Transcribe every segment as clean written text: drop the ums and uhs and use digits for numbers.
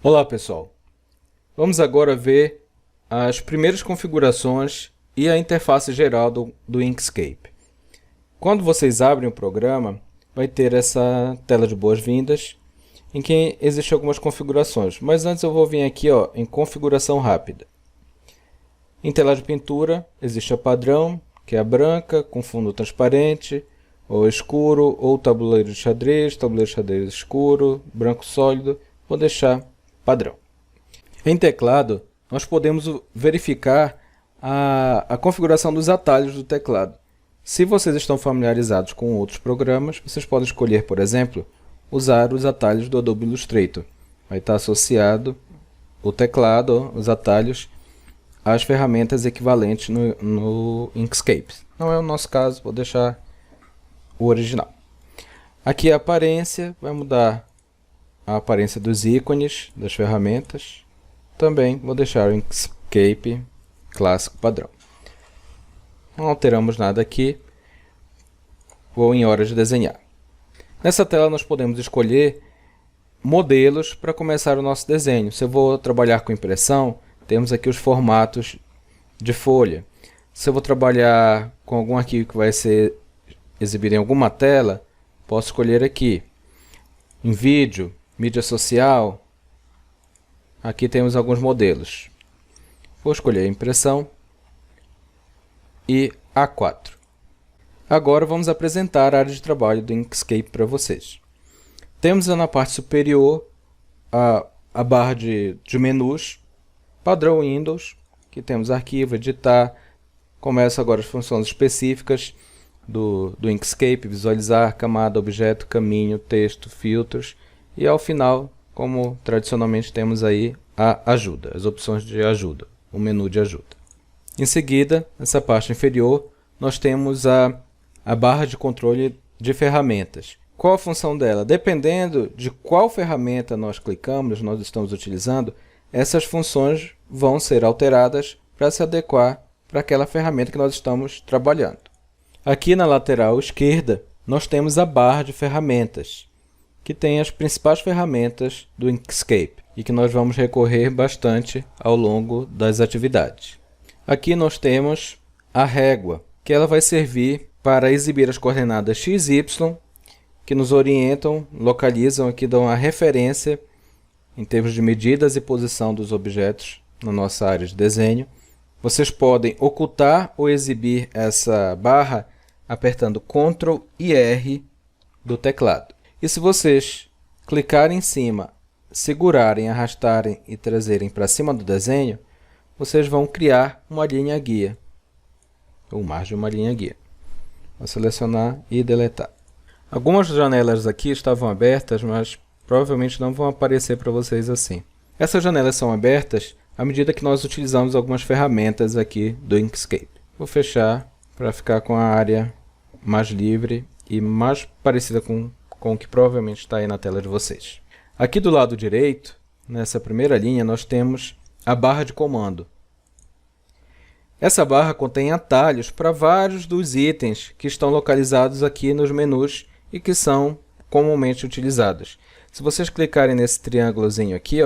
Olá pessoal, vamos agora ver as primeiras configurações e a interface geral do Inkscape. Quando vocês abrem o programa, vai ter essa tela de boas-vindas em que existem algumas configurações, mas antes eu vou vir aqui em configuração rápida. Em tela de pintura existe a padrão, que é a branca com fundo transparente, ou escuro, ou tabuleiro de xadrez escuro, branco sólido. Vou deixar padrão. Em teclado, nós podemos verificar a configuração dos atalhos do teclado. Se vocês estão familiarizados com outros programas, vocês podem escolher, por exemplo, usar os atalhos do Adobe Illustrator. Vai estar associado o teclado, os atalhos, às ferramentas equivalentes no Inkscape. Não é o nosso caso, vou deixar o original. Aqui a aparência, vai mudar a aparência dos ícones das ferramentas. Também vou deixar o Inkscape clássico padrão. Não alteramos nada aqui. Vou em hora de desenhar. Nessa tela nós podemos escolher modelos para começar o nosso desenho. Se eu vou trabalhar com impressão, temos aqui os formatos de folha. Se eu vou trabalhar com algum arquivo que vai ser exibido em alguma tela, posso escolher aqui. Em vídeo, mídia social, aqui temos alguns modelos. Vou escolher impressão e A4. Agora vamos apresentar a área de trabalho do Inkscape para vocês. Temos na parte superior a barra de menus, padrão Windows, que temos arquivo, editar. Começa agora as funções específicas do Inkscape: visualizar, camada, objeto, caminho, texto, filtros. E ao final, como tradicionalmente temos aí a ajuda, as opções de ajuda, o menu de ajuda. Em seguida, nessa parte inferior, nós temos a barra de controle de ferramentas. Qual a função dela? Dependendo de qual ferramenta nós clicamos, nós estamos utilizando, essas funções vão ser alteradas para se adequar para aquela ferramenta que nós estamos trabalhando. Aqui na lateral esquerda, nós temos a barra de ferramentas, que tem as principais ferramentas do Inkscape e que nós vamos recorrer bastante ao longo das atividades. Aqui nós temos a régua, que ela vai servir para exibir as coordenadas x e y, que nos orientam, localizam aqui, dão a referência em termos de medidas e posição dos objetos na nossa área de desenho. Vocês podem ocultar ou exibir essa barra apertando Ctrl e R do teclado. E se vocês clicarem em cima, segurarem, arrastarem e trazerem para cima do desenho, vocês vão criar uma linha guia, ou mais de uma linha guia. Vou selecionar e deletar. Algumas janelas aqui estavam abertas, mas provavelmente não vão aparecer para vocês assim. Essas janelas são abertas à medida que nós utilizamos algumas ferramentas aqui do Inkscape. Vou fechar para ficar com a área mais livre e mais parecida com o que provavelmente está aí na tela de vocês. Aqui do lado direito, nessa primeira linha, nós temos a barra de comando. Essa barra contém atalhos para vários dos itens que estão localizados aqui nos menus e que são comumente utilizados. Se vocês clicarem nesse triângulozinho aqui,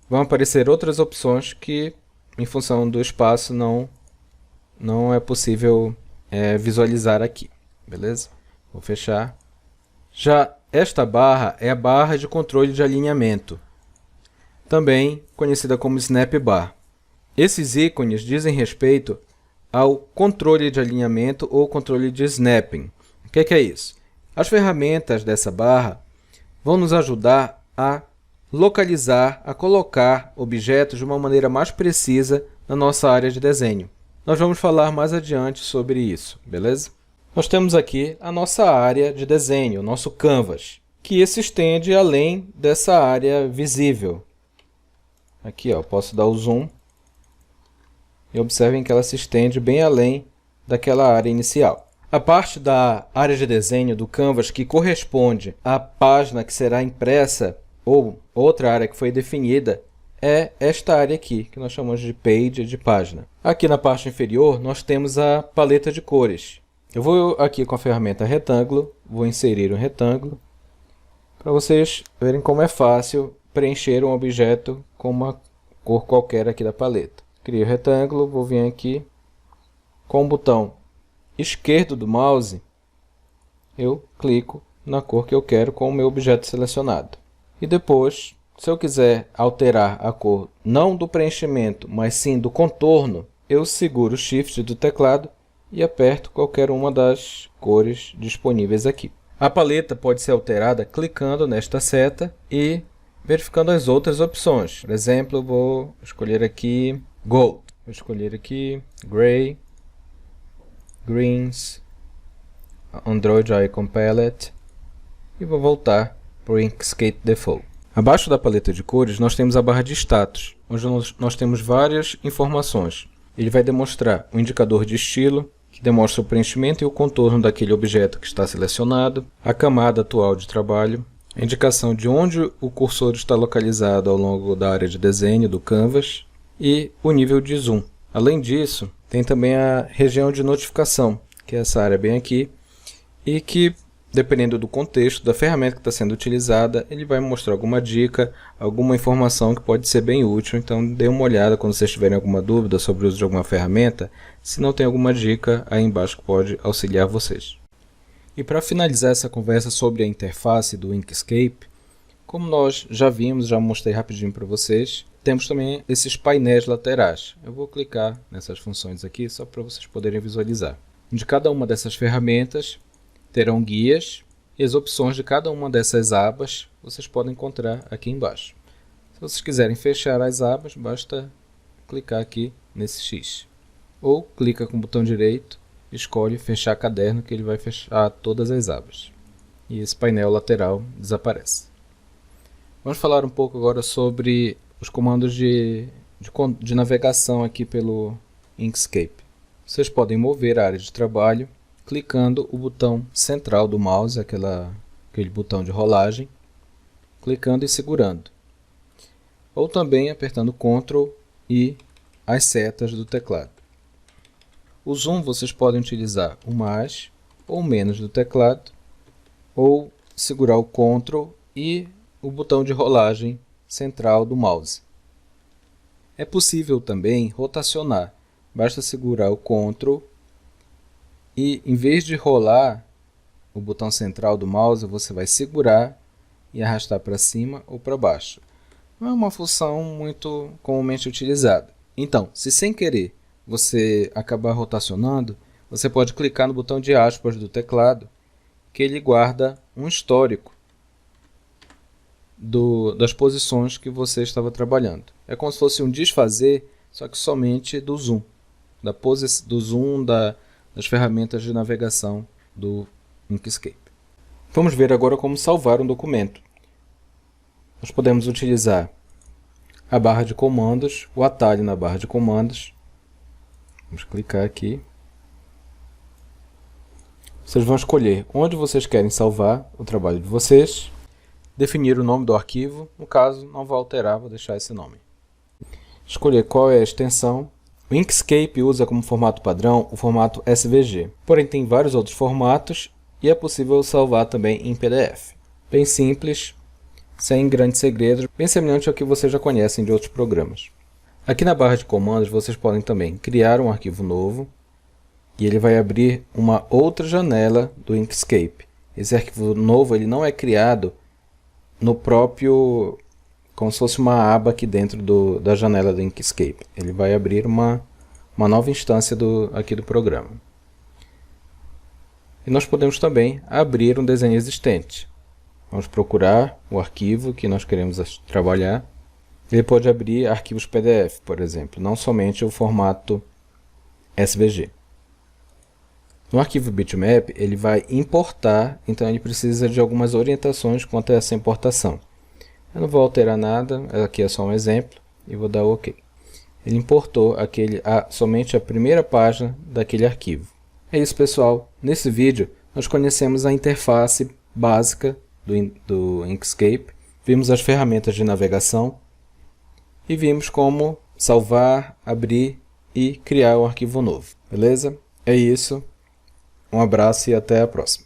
vão aparecer outras opções que, em função do espaço, não é possível visualizar aqui. Beleza? Vou fechar. Já esta barra é a barra de controle de alinhamento, também conhecida como Snap Bar. Esses ícones dizem respeito ao controle de alinhamento ou controle de snapping. O que é isso? As ferramentas dessa barra vão nos ajudar a localizar, a colocar objetos de uma maneira mais precisa na nossa área de desenho. Nós vamos falar mais adiante sobre isso, beleza? Nós temos aqui a nossa área de desenho, o nosso canvas, que se estende além dessa área visível. Aqui, posso dar o zoom e observem que ela se estende bem além daquela área inicial. A parte da área de desenho do canvas que corresponde à página que será impressa ou outra área que foi definida é esta área aqui, que nós chamamos de page, de página. Aqui na parte inferior nós temos a paleta de cores. Eu vou aqui com a ferramenta retângulo, vou inserir um retângulo, para vocês verem como é fácil preencher um objeto com uma cor qualquer aqui da paleta. Crio o retângulo, vou vir aqui, com o botão esquerdo do mouse, eu clico na cor que eu quero com o meu objeto selecionado. E depois, se eu quiser alterar a cor não do preenchimento, mas sim do contorno, eu seguro o Shift do teclado e aperto qualquer uma das cores disponíveis aqui. A paleta pode ser alterada clicando nesta seta e verificando as outras opções. Por exemplo, eu vou escolher aqui Gold, vou escolher aqui Gray, Greens, Android Icon Palette e vou voltar para o Inkscape Default. Abaixo da paleta de cores nós temos a barra de status, onde nós temos várias informações. Ele vai demonstrar o indicador de estilo, que demonstra o preenchimento e o contorno daquele objeto que está selecionado, a camada atual de trabalho, a indicação de onde o cursor está localizado ao longo da área de desenho do Canvas e o nível de zoom. Além disso, tem também a região de notificação, que é essa área bem aqui, e que, dependendo do contexto, da ferramenta que está sendo utilizada, ele vai mostrar alguma dica, alguma informação que pode ser bem útil. Então dê uma olhada quando vocês tiverem alguma dúvida sobre o uso de alguma ferramenta, se não tem alguma dica aí embaixo que pode auxiliar vocês. E para finalizar essa conversa sobre a interface do Inkscape, como nós já vimos, já mostrei rapidinho para vocês, temos também esses painéis laterais. Eu vou clicar nessas funções aqui só para vocês poderem visualizar. De cada uma dessas ferramentas terão guias e as opções de cada uma dessas abas vocês podem encontrar aqui embaixo. Se vocês quiserem fechar as abas, basta clicar aqui nesse X. Ou clica com o botão direito, escolhe fechar caderno, que ele vai fechar todas as abas. E esse painel lateral desaparece. Vamos falar um pouco agora sobre os comandos de navegação aqui pelo Inkscape. Vocês podem mover a área de trabalho clicando o botão central do mouse, aquele botão de rolagem, clicando e segurando. Ou também apertando Ctrl e as setas do teclado. O zoom vocês podem utilizar o mais ou menos do teclado, ou segurar o Ctrl e o botão de rolagem central do mouse. É possível também rotacionar, basta segurar o Ctrl e, em vez de rolar o botão central do mouse, você vai segurar e arrastar para cima ou para baixo. Não é uma função muito comumente utilizada. Então, se sem querer você acabar rotacionando, você pode clicar no botão de aspas do teclado, que ele guarda um histórico das posições que você estava trabalhando. É como se fosse um desfazer, só que somente do zoom, do zoom das ferramentas de navegação do Inkscape. Vamos ver agora como salvar um documento. Nós podemos utilizar a barra de comandos, o atalho na barra de comandos. Vamos clicar aqui. Vocês vão escolher onde vocês querem salvar o trabalho de vocês, definir o nome do arquivo, no caso não vou alterar, vou deixar esse nome. Escolher qual é a extensão. O Inkscape usa como formato padrão o formato SVG, porém tem vários outros formatos e é possível salvar também em PDF. Bem simples, sem grandes segredos, bem semelhante ao que vocês já conhecem de outros programas. Aqui na barra de comandos vocês podem também criar um arquivo novo e ele vai abrir uma outra janela do Inkscape. Esse arquivo novo ele não é criado no próprio, como se fosse uma aba aqui dentro da janela do Inkscape. Ele vai abrir uma nova instância aqui do programa. E nós podemos também abrir um desenho existente. Vamos procurar o arquivo que nós queremos trabalhar. Ele pode abrir arquivos PDF, por exemplo, não somente o formato SVG. No arquivo bitmap, ele vai importar, então ele precisa de algumas orientações quanto a essa importação. Eu não vou alterar nada, aqui é só um exemplo, e vou dar OK. Ele importou somente a primeira página daquele arquivo. É isso, pessoal. Nesse vídeo, nós conhecemos a interface básica do Inkscape, vimos as ferramentas de navegação e vimos como salvar, abrir e criar um arquivo novo. Beleza? É isso. Um abraço e até a próxima.